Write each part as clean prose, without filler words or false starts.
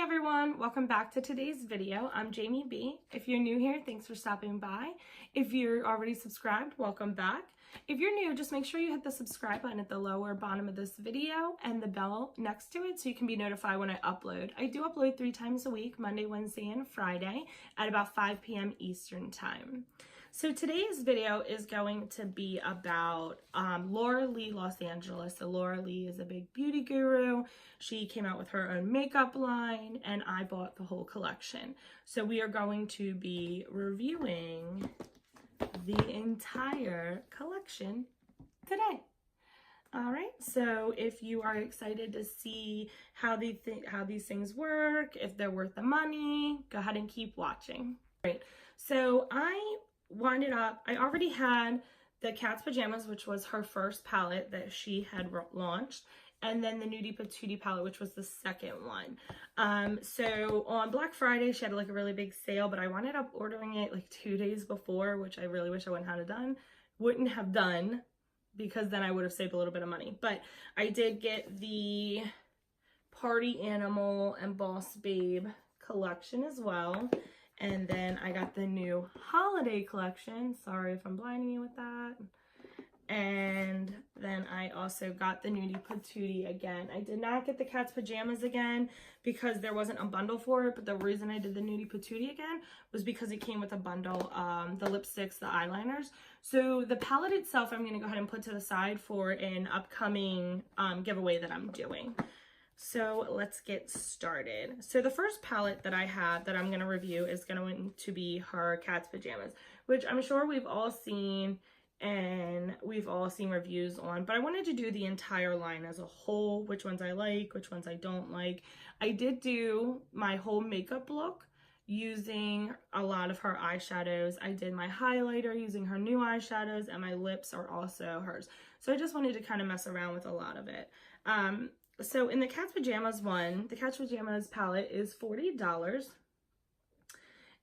everyone, welcome back to today's video. I'm Jamie B. If you're new here, thanks for stopping by. If you're already subscribed, welcome back. If you're new, just make sure you hit the subscribe button at the lower bottom of this video and the bell next to it so you can be notified when I upload. I do upload 3 times a week, Monday, Wednesday, and Friday at about 5 p.m. Eastern time. So today's video is going to be about Laura Lee Los Angeles. So Laura Lee is a big beauty guru. She came out with her own makeup line and I bought the whole collection. So we are going to be reviewing the entire collection today. All right, so if you are excited to see how these things work, if they're worth the money, go ahead and keep watching. Right, so I winded up, I already had the Cat's Pajamas, which was her first palette that she had launched, and then the Nudie Patootie palette, which was the second one. So on Black Friday, she had like a really big sale, but I wound up ordering it like 2 days before, which I really wish I wouldn't have done, because then I would have saved a little bit of money. But I did get the Party Animal and Boss Babe collection as well. And then I got the new holiday collection. Sorry if I'm blinding you with that. And then I also got the Nudie Patootie again. I did not get the Cat's Pajamas again because there wasn't a bundle for it. But the reason I did the Nudie Patootie again was because it came with a bundle, the lipsticks, the eyeliners. So the palette itself, I'm going to go ahead and put to the side for an upcoming giveaway that I'm doing. So let's get started. So the first palette that I have that I'm going to review is going to be her Cat's Pajamas, which I'm sure we've all seen and we've all seen reviews on, but I wanted to do the entire line as a whole, which ones I like, which ones I don't like. I did do my whole makeup look using a lot of her eyeshadows. I did my highlighter using her new eyeshadows, and my lips are also hers. So I just wanted to kind of mess around with a lot of it. So in the Cat's Pajamas one, the Cat's Pajamas palette is $40.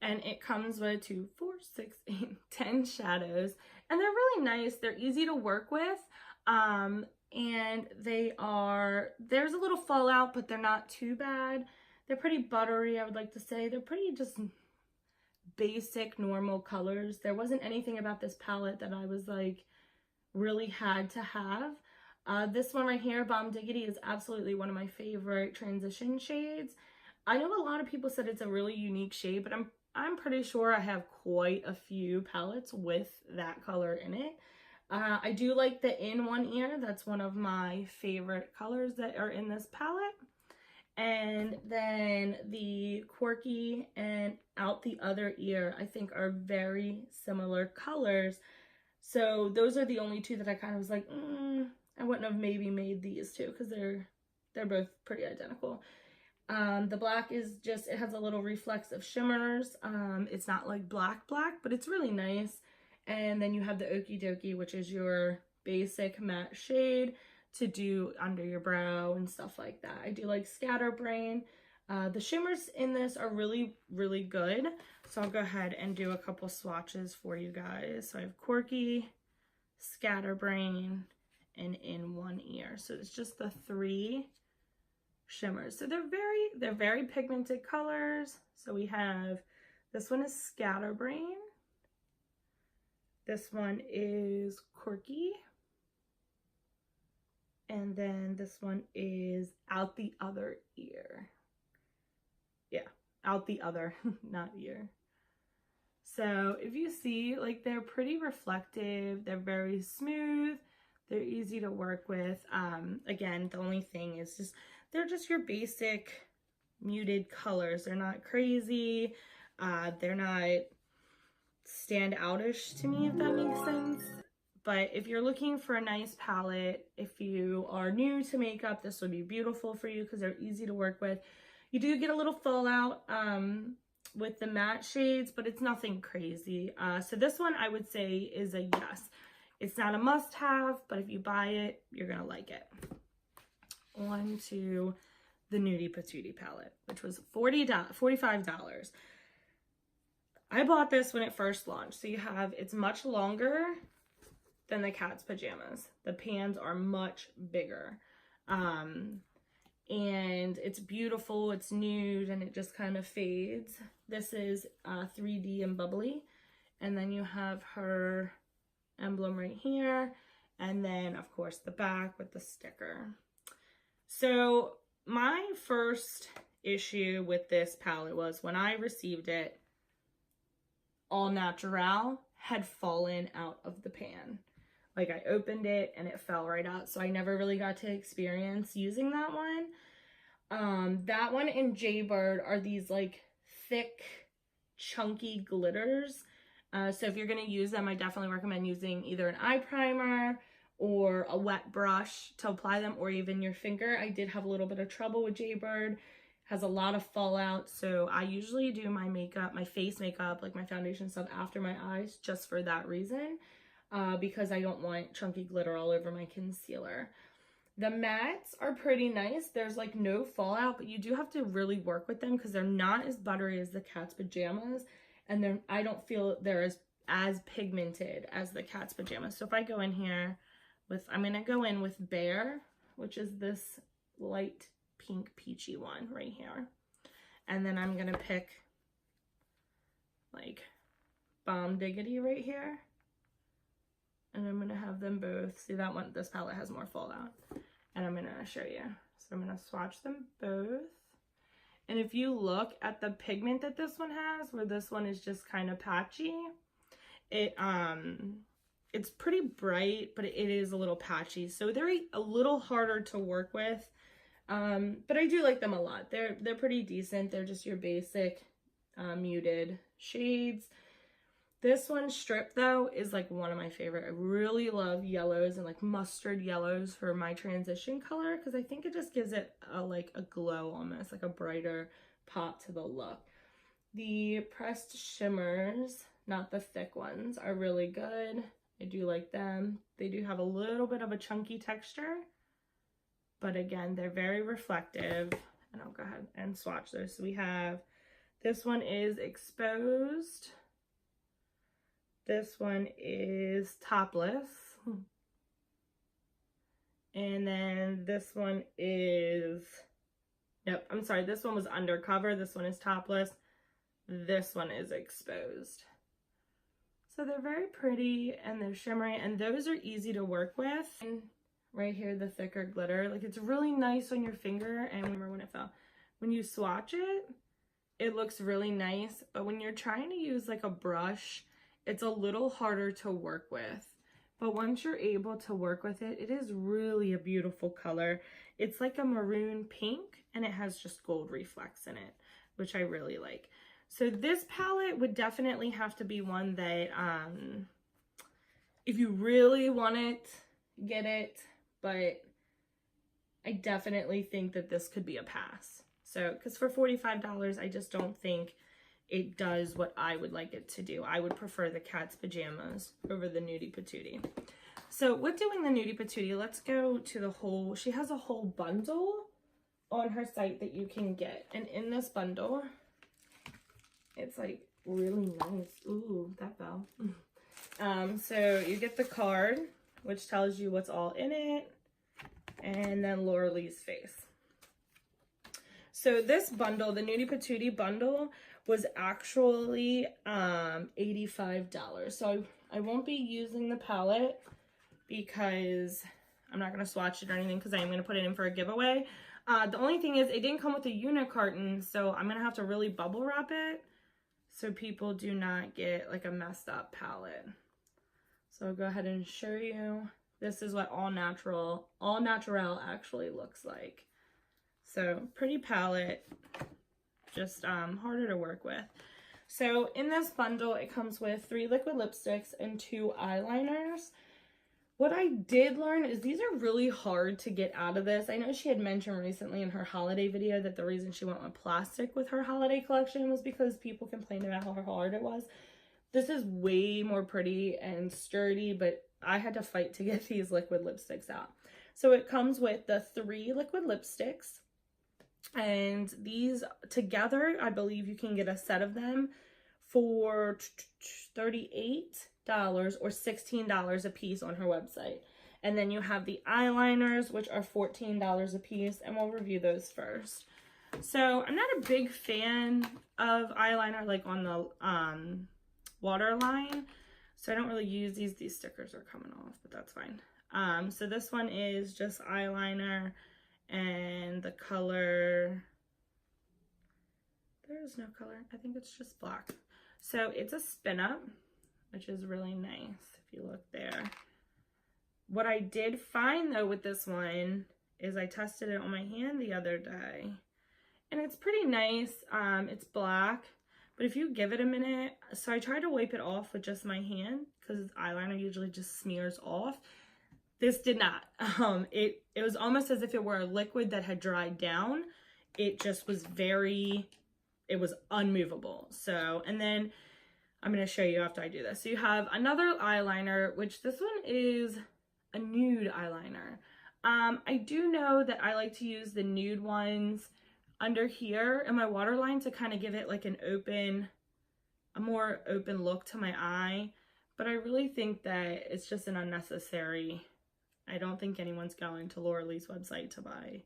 And it comes with 2, 4, 6, 8, 10 shadows. And they're really nice. They're easy to work with. And there's a little fallout, but they're not too bad. They're pretty buttery, I would like to say. They're pretty just basic, normal colors. There wasn't anything about this palette that I was like, really had to have. This one right here, Bomb Diggity, is absolutely one of my favorite transition shades. I know a lot of people said it's a really unique shade, but I'm pretty sure I have quite a few palettes with that color in it. I do like the In One Ear. That's one of my favorite colors that are in this palette. And then the Quirky and Out the Other Ear, I think, are very similar colors. So those are the only two that I kind of was like, I wouldn't have maybe made these two because they're both pretty identical. The black is just, it has a little reflex of shimmers. It's not like black, but it's really nice. And then you have the Okie Dokie, which is your basic matte shade to do under your brow and stuff like that. I do like Scatterbrain. The shimmers in this are really, really good. So I'll go ahead and do a couple swatches for you guys. So I have Quirky, Scatterbrain, and In One Ear. So it's just the 3 shimmers. So they're very pigmented colors. So we have, this one is Scatterbrain. This one is Quirky. And then this one is Out the Other Ear. Yeah, out the other, not ear. So if you see, like, they're pretty reflective. They're very smooth. They're easy to work with. Again, the only thing is just, they're just your basic muted colors. They're not crazy. They're not stand outish to me, if that makes sense. But if you're looking for a nice palette, if you are new to makeup, this would be beautiful for you because they're easy to work with. You do get a little fallout with the matte shades, but it's nothing crazy. So this one I would say is a yes. It's not a must-have, but if you buy it, you're going to like it. On to the Nudie Patootie palette, which was $45. I bought this when it first launched. So you have, it's much longer than the Cat's Pajamas. The pans are much bigger. and it's beautiful. It's nude and it just kind of fades. This is 3D and bubbly, and then you have her emblem right here, and then of course the back with the sticker. So my first issue with this palette was when I received it, All Natural had fallen out of the pan. Like, I opened it and it fell right out, so I never really got to experience using that one. That one and Jaybird are these like thick, chunky glitters. So if you're going to use them, I definitely recommend using either an eye primer or a wet brush to apply them, or even your finger. I did have a little bit of trouble with Jaybird. Has a lot of fallout, so I usually do my makeup, my face makeup, like my foundation stuff, after my eyes, just for that reason, because I don't want chunky glitter all over my concealer. The mattes are pretty nice. There's like no fallout, but you do have to really work with them because they're not as buttery as the Cat's Pajamas, and I don't feel they're as pigmented as the Cat's Pajamas. So if I go in here with, I'm gonna go in with Bear, which is this light pink peachy one right here, and then I'm gonna pick like Bomb Diggity right here, and I'm gonna have them both. See, that one, this palette has more fallout, and I'm gonna show you. So I'm gonna swatch them both, and if you look at the pigment that this one has, where this one is just kind of patchy, it's pretty bright, but it is a little patchy, so they're a little harder to work with. But I do like them a lot. They're pretty decent. They're just your basic muted shades. This one, Strip, though, is like one of my favorite. I really love yellows and like mustard yellows for my transition color, because I think it just gives it like a glow, almost like a brighter pop to the look. The pressed shimmers, not the thick ones, are really good. I do like them. They do have a little bit of a chunky texture, but again, they're very reflective. And I'll go ahead and swatch those. So we have, this one is Exposed. This one is Topless. And then this one is, nope, I'm sorry, this one was Undercover. This one is Topless. This one is Exposed. So they're very pretty and they're shimmery, and those are easy to work with. And right here, the thicker glitter, like, it's really nice on your finger. And remember when it fell, when you swatch it, it looks really nice, but when you're trying to use like a brush, it's a little harder to work with. But once you're able to work with it, it is really a beautiful color. It's like a maroon pink, and it has just gold reflex in it, which I really like. So this palette would definitely have to be one that, if you really want it, get it. But I definitely think that this could be a pass. So, because for $45, I just don't think it does what I would like it to do. I would prefer the Cat's Pajamas over the Nudie Patootie. So with doing the Nudie Patootie, let's go to the whole, she has a whole bundle on her site that you can get. And in this bundle, it's like really nice. Ooh, that fell. So you get the card, which tells you what's all in it, and then Laura Lee's face. So this bundle, the Nudie Patootie bundle, was actually $85. So I won't be using the palette because I'm not going to swatch it or anything, because I am going to put it in for a giveaway. The only thing is it didn't come with a unit carton, so I'm going to have to really bubble wrap it so people do not get like a messed up palette. So I'll go ahead and show you. This is what All Natural actually looks like. So pretty palette, just harder to work with. So in this bundle, it comes with 3 liquid lipsticks and 2 eyeliners. What I did learn is these are really hard to get out of this. I know she had mentioned recently in her holiday video that the reason she went with plastic with her holiday collection was because people complained about how hard it was. This is way more pretty and sturdy, but I had to fight to get these liquid lipsticks out. So it comes with the 3 liquid lipsticks, and these together, I believe you can get a set of them for $38 or $16 a piece on her website. And then you have the eyeliners, which are $14 a piece, and we'll review those first. So I'm not a big fan of eyeliner like on the waterline, so I don't really use these. These stickers are coming off, but that's fine. So this one is just eyeliner, and the color, there is no color. I think it's just black. So it's a spin up, which is really nice if you look there. What I did find though with this one is I tested it on my hand the other day, and it's pretty nice. It's black, but if you give it a minute, so I tried to wipe it off with just my hand because eyeliner usually just smears off. This did not. It was almost as if it were a liquid that had dried down. It just was it was unmovable. So, and then I'm going to show you after I do this. So you have another eyeliner, which this one is a nude eyeliner. I do know that I like to use the nude ones under here in my waterline to kind of give it like a more open look to my eye. But I really think that it's just an unnecessary. I don't think anyone's going to Laura Lee's website to buy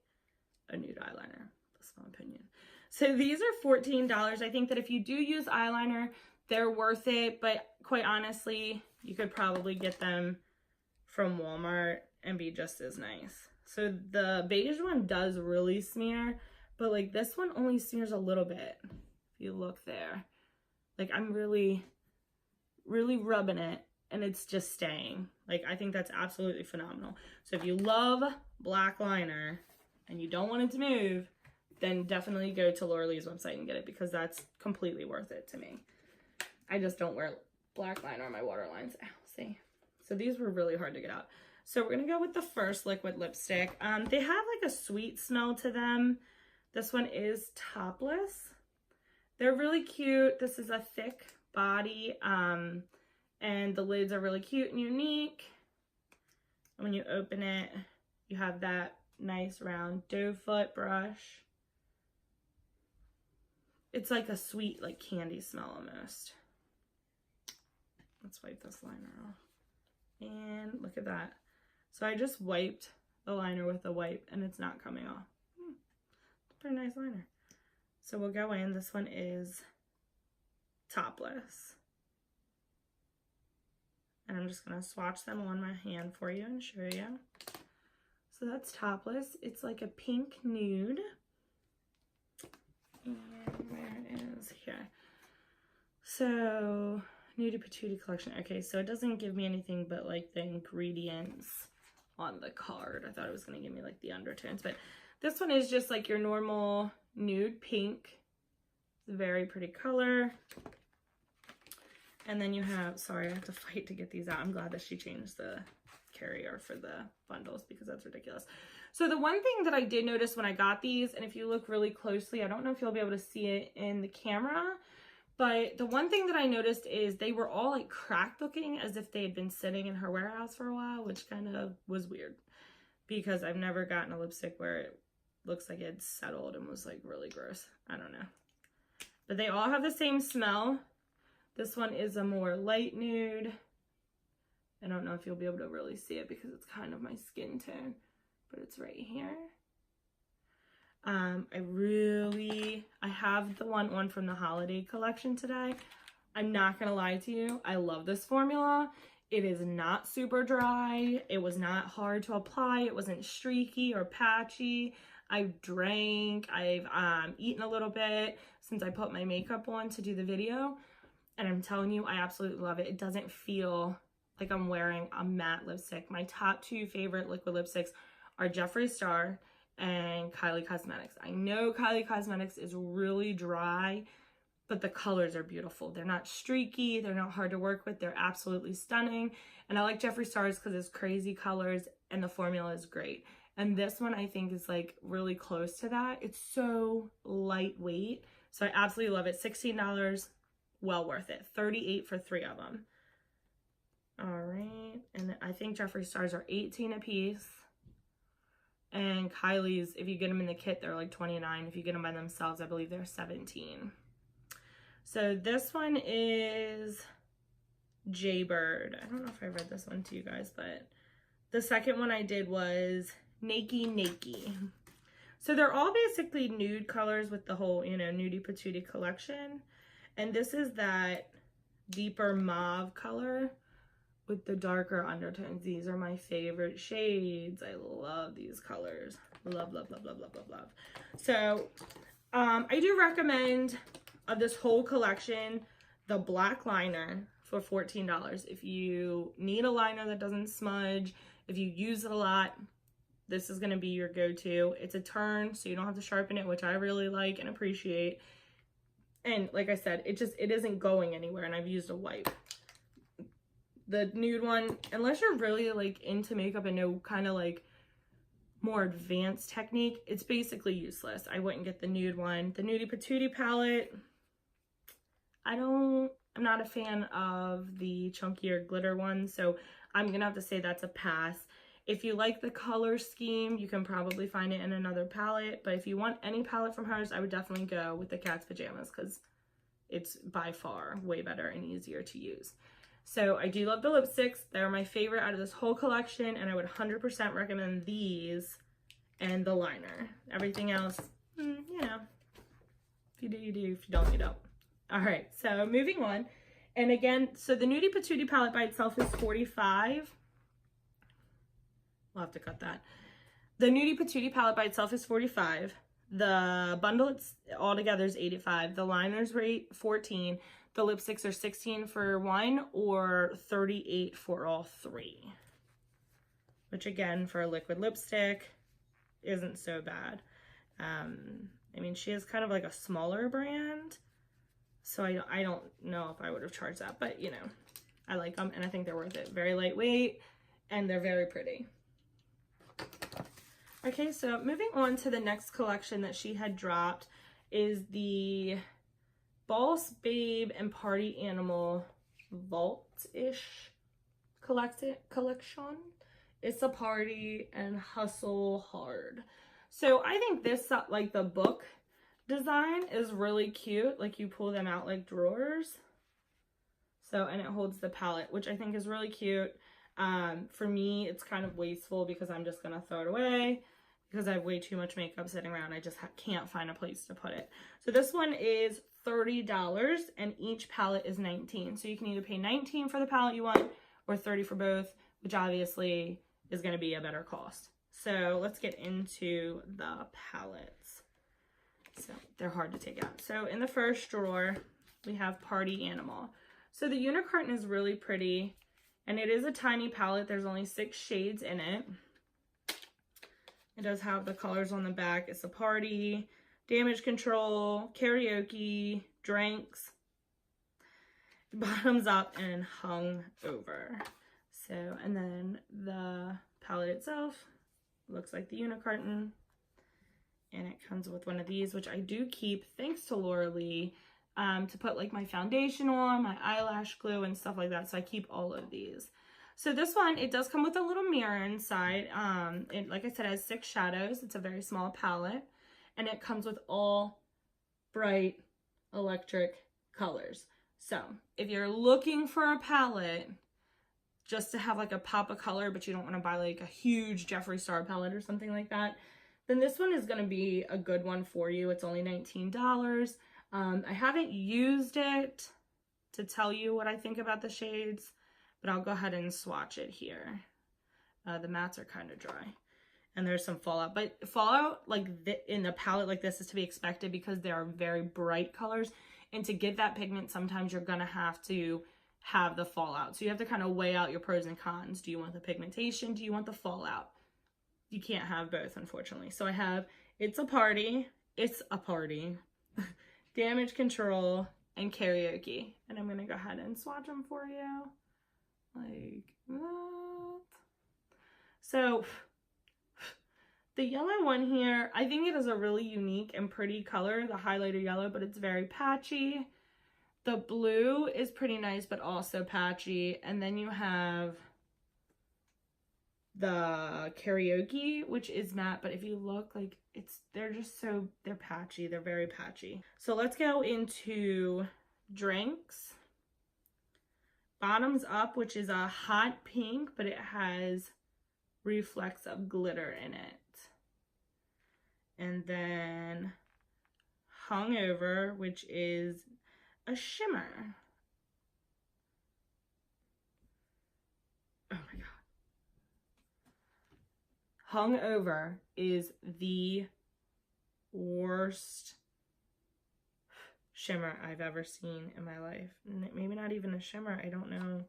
a nude eyeliner. That's my opinion. So these are $14. I think that if you do use eyeliner, they're worth it. But quite honestly, you could probably get them from Walmart and be just as nice. So the beige one does really smear, but like this one only smears a little bit. If you look there, like I'm really rubbing it and it's just staying. Like I think that's absolutely phenomenal. So if you love black liner and you don't want it to move, then definitely go to Laura Lee's website and get it, because that's completely worth it to me. I just don't wear black liner on my waterlines. Ow, see? So these were really hard to get out. So we're gonna go with the first liquid lipstick. They have like a sweet smell to them. This one is Topless. They're really cute. This is a thick body, and the lids are really cute and unique. And when you open it, you have that nice round doe foot brush. It's like a sweet, like candy smell almost. Let's wipe this liner off. And look at that. So I just wiped the liner with a wipe and it's not coming off. It's a pretty nice liner. So we'll go in. This one is Topless. And I'm just going to swatch them on my hand for you and show you. So that's Topless. It's like a pink nude. And where is here? So Nudie Patootie collection. Okay, so it doesn't give me anything but like the ingredients on the card. I thought it was going to give me like the undertones, but this one is just like your normal nude pink. It's a very pretty color. And then you have, sorry, I have to fight to get these out. I'm glad that she changed the carrier for the bundles because that's ridiculous. So the one thing that I did notice when I got these, and if you look really closely, I don't know if you'll be able to see it in the camera, but the one thing that I noticed is they were all like cracked looking, as if they had been sitting in her warehouse for a while, which kind of was weird because I've never gotten a lipstick where it looks like it's settled and was like really gross. I don't know. But they all have the same smell. This one is a more light nude. I don't know if you'll be able to really see it because it's kind of my skin tone, but it's right here. I have the one on from the holiday collection today. I'm not gonna lie to you, I love this formula. It is not super dry. It was not hard to apply. It wasn't streaky or patchy. I've drank, I've eaten a little bit since I put my makeup on to do the video. And I'm telling you, I absolutely love it. It doesn't feel like I'm wearing a matte lipstick. My top two favorite liquid lipsticks are Jeffree Star and Kylie Cosmetics. I know Kylie Cosmetics is really dry, but the colors are beautiful. They're not streaky. They're not hard to work with. They're absolutely stunning. And I like Jeffree Star's because it's crazy colors and the formula is great. And this one I think is like really close to that. It's so lightweight. So I absolutely love it. $16, well worth it. $38 for 3 of them. All right. And I think Jeffree Star's are $18 a piece. And Kylie's, if you get them in the kit, they're like $29. If you get them by themselves, I believe they're $17. So this one is Jaybird. I don't know if I read this one to you guys, but The second one I did was Nakey Nakey. So they're all basically nude colors with the whole, you know, nudie patootie collection. And this is that deeper mauve color with the darker undertones. These are my favorite shades. I love these colors. Love, love, love, love, love, love, love. So I do recommend of this whole collection, the black liner for $14. If you need a liner that doesn't smudge, if you use it a lot, this is going to be your go-to. It's a turn, so you don't have to sharpen it, which I really like and appreciate. And like I said, it isn't going anywhere, and I've used a wipe. The nude one, unless you're really like into makeup and know kind of like more advanced technique, it's basically useless. I wouldn't get the nude one. The Nudie Patootie palette, I'm not a fan of the chunkier glitter one, so I'm gonna have to say that's a pass. If you like the color scheme, you can probably find it in another palette, but if you want any palette from hers, I would definitely go with the Cat's Pajamas because it's by far way better and easier to use. So I do love the lipsticks. They're my favorite out of this whole collection, and I would 100% recommend these and the liner. Everything else, you know, if you do, you do. If you don't, you don't. All right, so moving on. And again, so the Nudie Patootie palette by itself is $45. We'll have to cut that. The Nudie Patootie palette by itself is $45. The bundle all together is $85. The liners rate $14. The lipsticks are $16 for one or $38 for all three. Which again, for a liquid lipstick, isn't so bad. I mean, she is kind of like a smaller brand, so I don't know if I would have charged that, but you know, I like them and I think they're worth it. Very lightweight and they're very pretty. Okay, so moving on to the next collection that she had dropped is the Boss Babe and Party Animal Vault-ish collection. It's a party and hustle hard. So I think this, like the book design is really cute. Like you pull them out like drawers. So, and it holds the palette, which I think is really cute. For me, it's kind of wasteful because I'm just going to throw it away because I have way too much makeup sitting around. I just can't find a place to put it. So this one is $30 and each palette is $19. So you can either pay $19 for the palette you want or $30 for both, which obviously is going to be a better cost. So let's get into the palettes. So they're hard to take out. So in the first drawer, we have Party Animal. So the unicorn is really pretty and it is a tiny palette. There's only 6 shades in it. It does have the colors on the back. It's a party, damage control, karaoke, drinks, bottoms up, and hung over. So, and then the palette itself looks like the unicorn. And it comes with one of these, which I do keep, thanks to Laura Lee, to put like my foundation on, my eyelash glue, and stuff like that. So I keep all of these. So this one, it does come with a little mirror inside. It, like I said, has 6 shadows. It's a very small palette. And it comes with all bright electric colors. So if you're looking for a palette just to have like a pop of color, but you don't want to buy like a huge Jeffree Star palette or something like that, then this one is going to be a good one for you. It's only $19. I haven't used it to tell you what I think about the shades, but I'll go ahead and swatch it here. The mattes are kind of dry and there's some fallout, but fallout like in a palette like this is to be expected because they are very bright colors, and to get that pigment sometimes you're gonna have to have the fallout. So you have to kind of weigh out your pros and cons. Do you want the pigmentation? Do you want the fallout? You can't have both, unfortunately. So I have It's a Party, Damage Control, and Karaoke. And I'm going to go ahead and swatch them for you. Like that. So the yellow one here, I think it is a really unique and pretty color, the highlighter yellow, but it's very patchy. The blue is pretty nice, but also patchy. And then you have the Karaoke, which is matte, but if you look, like they're patchy. They're very patchy. So let's go into drinks. Bottoms Up, which is a hot pink, but it has reflects of glitter in it. And then Hung Over, which is a shimmer. Oh my God. Hung Over is the worst shimmer I've ever seen in my life. Maybe not even a shimmer, I don't know.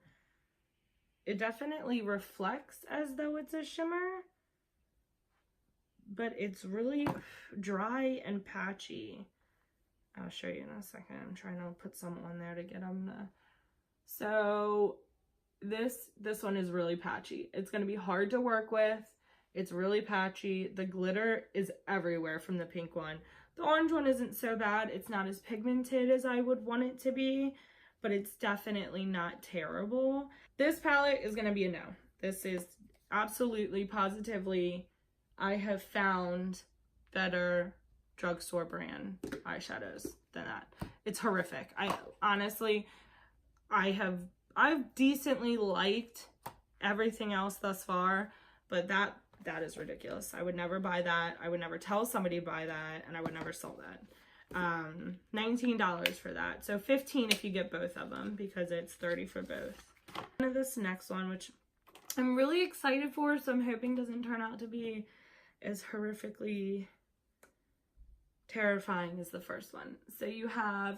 It definitely reflects as though it's a shimmer, but it's really dry and patchy. I'll show you in a second. I'm trying to put some on there to get them to... So this one is really patchy. It's going to be hard to work with. It's really patchy. The glitter is everywhere from the pink one. The orange one isn't so bad. It's not as pigmented as I would want it to be, but it's definitely not terrible. This palette is going to be a no. This is absolutely, positively, I have found better drugstore brand eyeshadows than that. It's horrific. I've decently liked everything else thus far, but that is ridiculous. I would never buy that. I would never tell somebody to buy that, and I would never sell that. $19 for that. So $15 if you get both of them, because it's $30 for both. And this next one, which I'm really excited for, so I'm hoping doesn't turn out to be as horrifically terrifying as the first one. So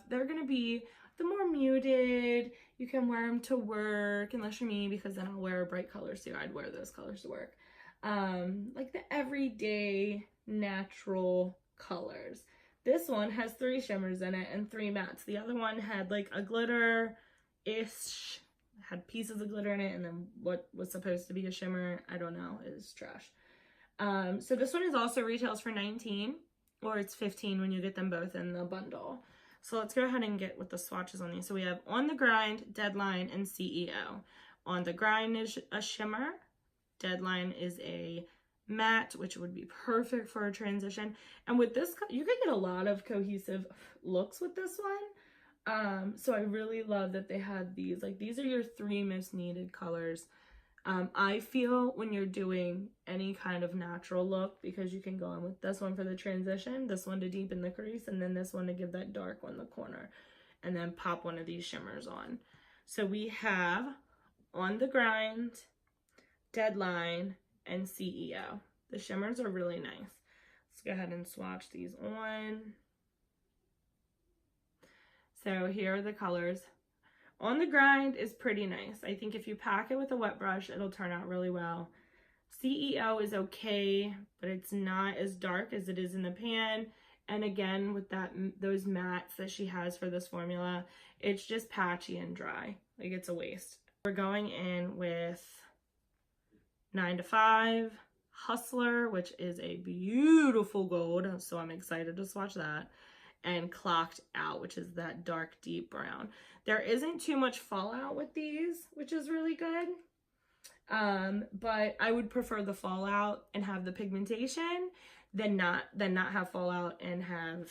they're gonna be the more muted. You can wear them to work, unless you're me, because then I'll wear bright colors too. I'd wear those colors to work. Like the everyday natural colors. This one has 3 shimmers in it and 3 mattes. The other one had like a glitter-ish, had pieces of glitter in it, and then what was supposed to be a shimmer, I don't know, is trash. So this one is also retails for $19, or it's $15 when you get them both in the bundle. So let's go ahead and get with the swatches on these. So we have On the Grind, Deadline, and CEO. On the Grind is a shimmer. Deadline is a matte, which would be perfect for a transition. And with this, you could get a lot of cohesive looks with this one. So I really love that they had these. Like, these are your 3 most needed colors. I feel when you're doing any kind of natural look, because you can go in with this one for the transition, this one to deepen the crease, and then this one to give that dark one the corner, and then pop one of these shimmers on. So we have On the Grind, Deadline, and CEO. The shimmers are really nice. Let's go ahead and swatch these on. So here are the colors. On the Grind is pretty nice. I think if you pack it with a wet brush, it'll turn out really well. CEO is okay, but it's not as dark as it is in the pan. And again, with those mattes that she has for this formula, it's just patchy and dry. Like, it's a waste. We're going in with 9 to 5, Hustler, which is a beautiful gold, so I'm excited to swatch that, and Clocked Out, which is that dark, deep brown. There isn't too much fallout with these, which is really good, but I would prefer the fallout and have the pigmentation than not have fallout and have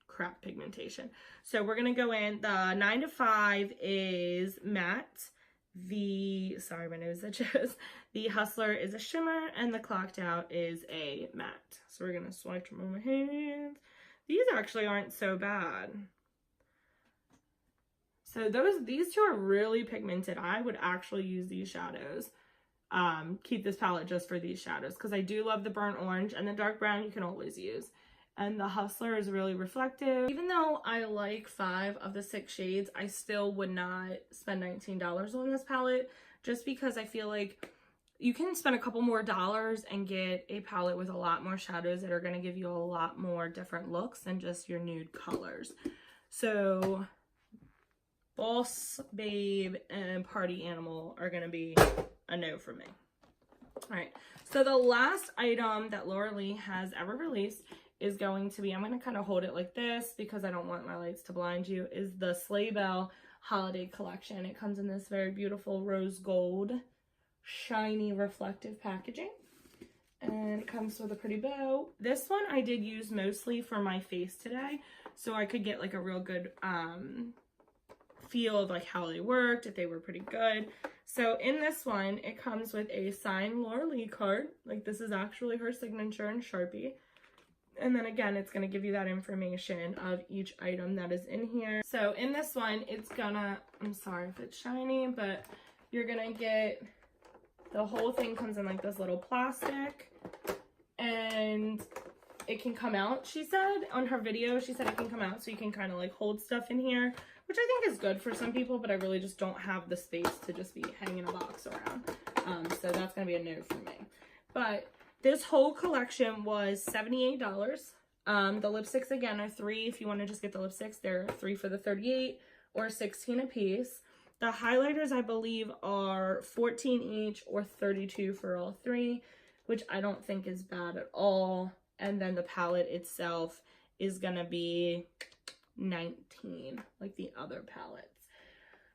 crap pigmentation. So we're gonna go in. The 9 to 5 is matte. Sorry, my nose itches. The Hustler is a shimmer, and the Clocked Out is a matte. So we're gonna swatch them on my hands. These actually aren't so bad. So these two are really pigmented. I would actually use these shadows. Keep this palette just for these shadows, because I do love the burnt orange, and the dark brown you can always use. And the Hustler is really reflective. Even though I like 5 of the 6 shades, I still would not spend $19 on this palette, just because I feel like you can spend a couple more dollars and get a palette with a lot more shadows that are going to give you a lot more different looks than just your nude colors. So Boss Babe and Party Animal are going to be a no for me. All right, so the last item that Laura Lee has ever released is going to be, I'm going to kind of hold it like this because I don't want my lights to blind you, is the Sleigh Bell Holiday Collection. It comes in this very beautiful rose gold, shiny, reflective packaging. And it comes with a pretty bow. This one I did use mostly for my face today, so I could get like a real good feel of like how they worked, if they were pretty good. So in this one, it comes with a signed Laura Lee card. Like this is actually her signature in Sharpie. And then again, it's going to give you that information of each item that is in here. So in this one, it's gonna, I'm sorry if it's shiny, but you're gonna get, the whole thing comes in like this little plastic, and it can come out, she said. On her video, she said it can come out so you can kind of like hold stuff in here, which I think is good for some people, but I really just don't have the space to just be hanging a box around. So that's going to be a no for me. But this whole collection was $78. The lipsticks, again, are $3 if you want to just get the lipsticks. They're $3 for the 38 or $16 a piece. The highlighters, I believe, are $14 each or $32 for all three, which I don't think is bad at all. And then the palette itself is going to be $19, like the other palettes.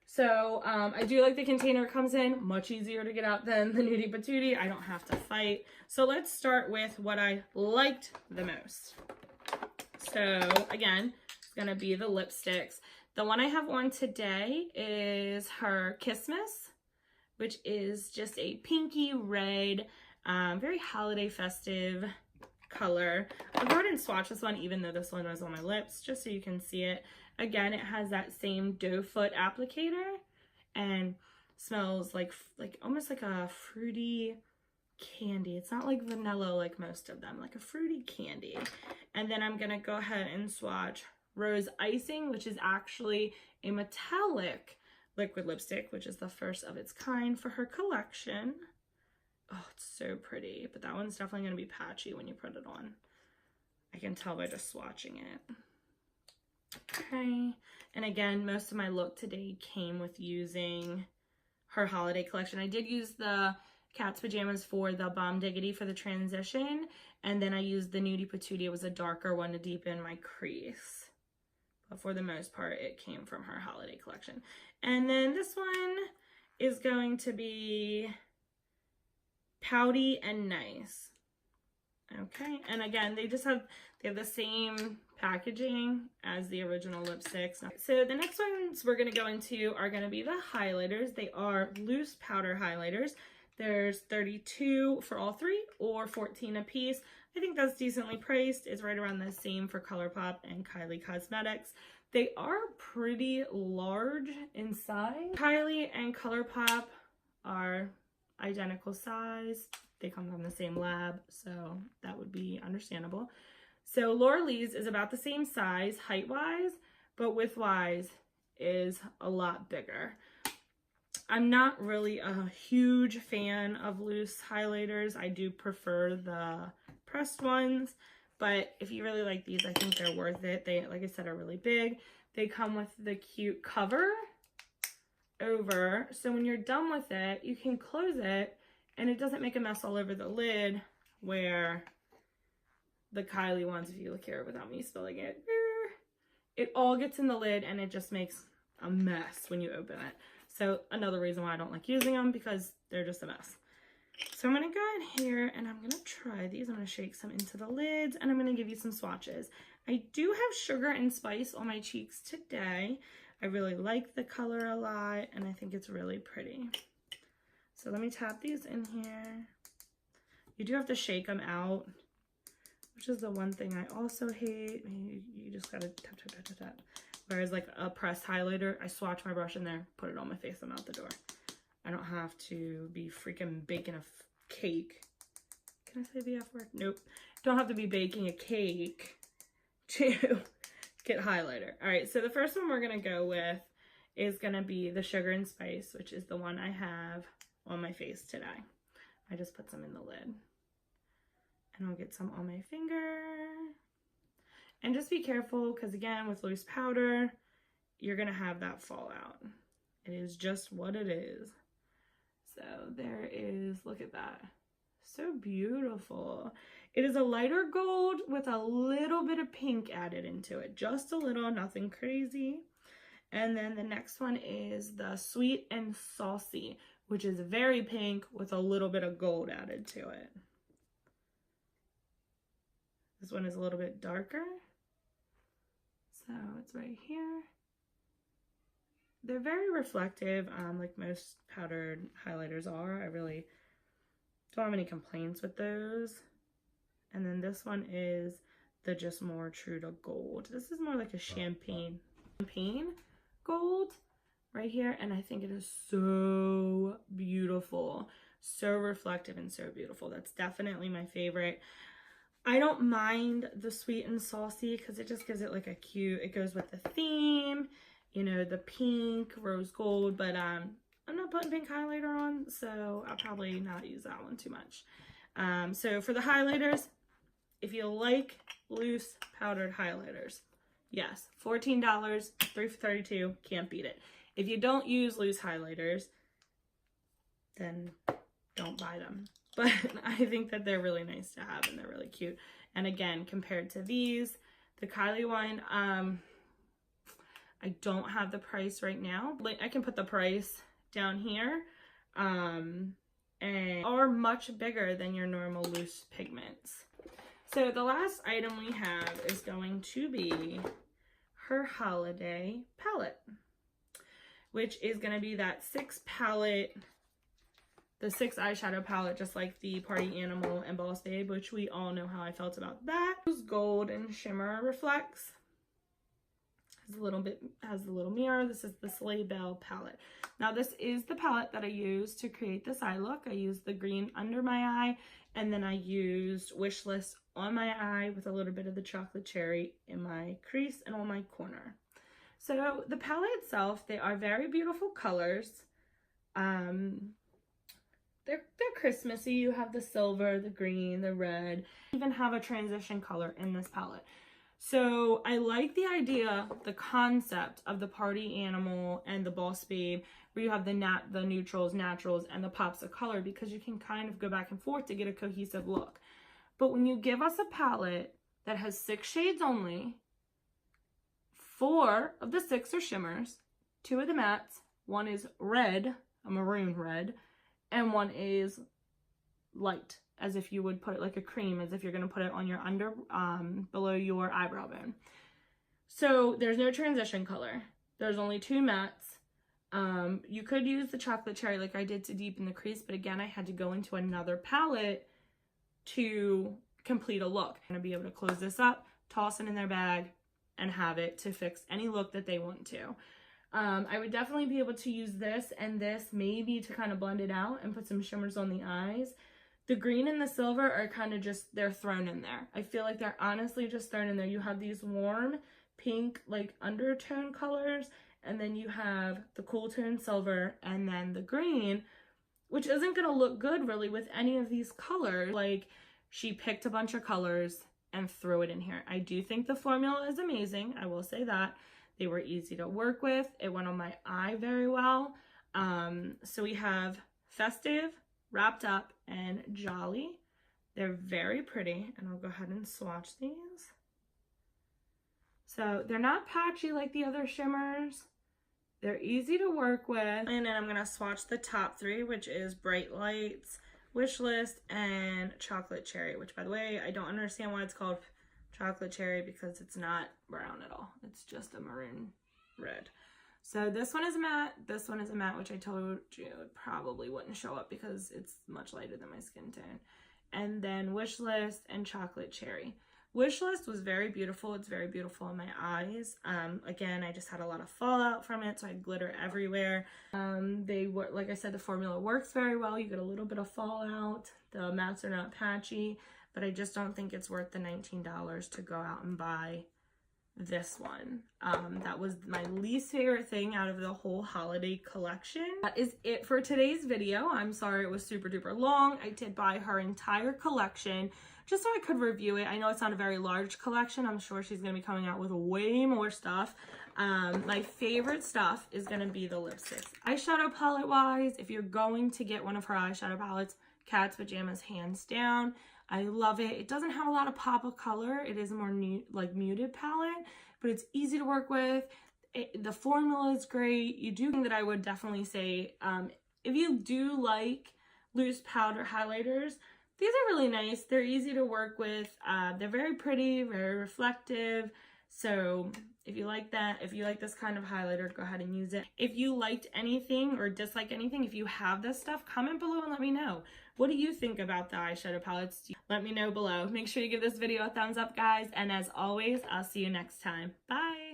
So I do like the container it comes in. Much easier to get out than the Nudie Patootie. I don't have to fight. So let's start with what I liked the most. So again, it's going to be the lipsticks. The one I have on today is her Kissmas, which is just a pinky red, very holiday festive color. I'll go ahead and swatch this one, even though this one was on my lips, just so you can see it. Again, it has that same doe foot applicator and smells like almost like a fruity candy. It's not like vanilla like most of them, like a fruity candy. And then I'm gonna go ahead and swatch Rose Icing, which is actually a metallic liquid lipstick, which is the first of its kind for her collection. Oh, it's so pretty, but that one's definitely going to be patchy when you put it on. I can tell by just swatching it. Okay, and again, most of my look today came with using her holiday collection. I did use the Cat's Pajamas for the Bomb Diggity for the transition, and then I used the Nudie Patootie. It was a darker one to deepen my crease. But for the most part, it came from her holiday collection. And then this one is going to be Pouty and Nice. Okay, and again, they have the same packaging as the original lipsticks. So the next ones we're going to go into are going to be the highlighters. They are loose powder highlighters. There's 32 for all three or 14 a piece. I think that's decently priced. It's right around the same for ColourPop and Kylie Cosmetics. They are pretty large in size. Kylie and ColourPop are identical size. They come from the same lab, so that would be understandable. So Laura Lee's is about the same size height-wise, but width-wise is a lot bigger. I'm not really a huge fan of loose highlighters. I do prefer the pressed ones, but if you really like these, I think they're worth it. They, like I said, are really big. They come with the cute cover over, so when you're done with it, you can close it and it doesn't make a mess all over the lid where the Kylie ones, if you look here without me spilling it, it all gets in the lid and it just makes a mess when you open it. So another reason why I don't like using them, because they're just a mess. So I'm going to go in here and I'm going to try these. I'm going to shake some into the lids and I'm going to give you some swatches. I do have Sugar and Spice on my cheeks today. I really like the color a lot and I think it's really pretty. So let me tap these in here. You do have to shake them out, which is the one thing I also hate. You just got to tap, tap, tap, tap, tap. Whereas like a pressed highlighter, I swatch my brush in there, put it on my face, I'm out the door. I don't have to be freaking baking a cake. Can I say the F word? Nope. Don't have to be baking a cake to get highlighter. All right, so the first one we're gonna go with is gonna be the Sugar and Spice, which is the one I have on my face today. I just put some in the lid. And I'll get some on my finger. And just be careful, because again, with loose powder, you're gonna have that fall out. It is just what it is. So there is, look at that. So beautiful. It is a lighter gold with a little bit of pink added into it. Just a little, nothing crazy. And then the next one is the Sweet and Saucy, which is very pink with a little bit of gold added to it. This one is a little bit darker. So it's right here. they're very reflective, like most powdered highlighters are. I really don't have any complaints with those. And then this one is the just more true to gold. This is more like a champagne gold right here, and I think it is so beautiful, so reflective and so beautiful. That's definitely my favorite. I don't mind the sweet and saucy because it just gives it like a cute, it goes with the theme, you know, the pink, rose gold, but I'm not putting pink highlighter on, so I'll probably not use that one too much. So for the highlighters, if you like loose powdered highlighters, yes, $14, 3 for $32, can't beat it. If you don't use loose highlighters, then don't buy them. But I think that they're really nice to have and they're really cute. And again, compared to these, the Kylie one, I don't have the price right now. I can put the price down here, and are much bigger than your normal loose pigments. So the last item we have is going to be her holiday palette, which is going to be that 6 palette, the 6 eyeshadow palette, just like the Party Animal and Boss Babe, which we all know how I felt about that. Rose Gold and Shimmer Reflects. Has a little mirror. This is the Sleigh Bell palette. Now this is the palette that I used to create this eye look. I used the green under my eye, and then I used Wish List on my eye with a little bit of the chocolate cherry in my crease and on my corner. So the palette itself, they are very beautiful colors. They're Christmassy. You have the silver, the green, the red. You even have a transition color in this palette. So I like the idea, the concept of the Party Animal and the Boss Babe, where you have the neutrals, naturals, and the pops of color, because you can kind of go back and forth to get a cohesive look. But when you give us a palette that has 6 shades only, 4 of the 6 are shimmers, 2 of the mattes, 1 is red, a maroon red, and 1 is light, as if you would put it like a cream, as if you're going to put it on your below your eyebrow bone. So there's no transition color. There's only 2 mattes. You could use the chocolate cherry like I did to deepen the crease, but again, I had to go into another palette to complete a look. I'm going to be able to close this up, toss it in their bag, and have it to fix any look that they want to. I would definitely be able to use this and this maybe to kind of blend it out and put some shimmers on the eyes. The green and the silver are kind of just, they're thrown in there. I feel like they're honestly just thrown in there. You have these warm pink, like undertone colors, and then you have the cool tone silver, and then the green, which isn't going to look good really with any of these colors. Like, she picked a bunch of colors and threw it in here. I do think the formula is amazing. I will say that. They were easy to work with. It went on my eye very well. So we have Festive, Wrapped Up, and Jolly. They're very pretty, and I'll go ahead and swatch these. So they're not patchy like the other shimmers. They're easy to work with. And then I'm going to swatch the top 3, which is Bright Lights, Wish List, and Chocolate Cherry, which, by the way, I don't understand why it's called Chocolate Cherry, because it's not brown at all. It's just a maroon red. So this one is matte, this one is a matte, which I told you it probably wouldn't show up because it's much lighter than my skin tone. And then Wish List and Chocolate Cherry. Wish List was very beautiful. It's very beautiful in my eyes. Again, I just had a lot of fallout from it, so I had glitter everywhere. They were, like I said, the formula works very well. You get a little bit of fallout. The mattes are not patchy, but I just don't think it's worth the $19 to go out and buy this one. That was my least favorite thing out of the whole holiday collection. That is it for today's video. I'm sorry it was super duper long. I did buy her entire collection just so I could review it. I know it's not a very large collection. I'm sure she's gonna be coming out with way more stuff. My favorite stuff is gonna be the lipsticks. Eyeshadow palette wise, if you're going to get one of her eyeshadow palettes, Cat's Pajamas hands down. I love it. It doesn't have a lot of pop of color. It is a more muted palette, but it's easy to work with. The formula is great. You do think that I would definitely say, if you do like loose powder highlighters, these are really nice. They're easy to work with. They're very pretty, very reflective. So If you like that, if you like this kind of highlighter, go ahead and use it. If you liked anything or disliked anything, if you have this stuff, comment below and let me know. What do you think about the eyeshadow palettes? Let me know below. Make sure you give this video a thumbs up, guys. And as always, I'll see you next time. Bye.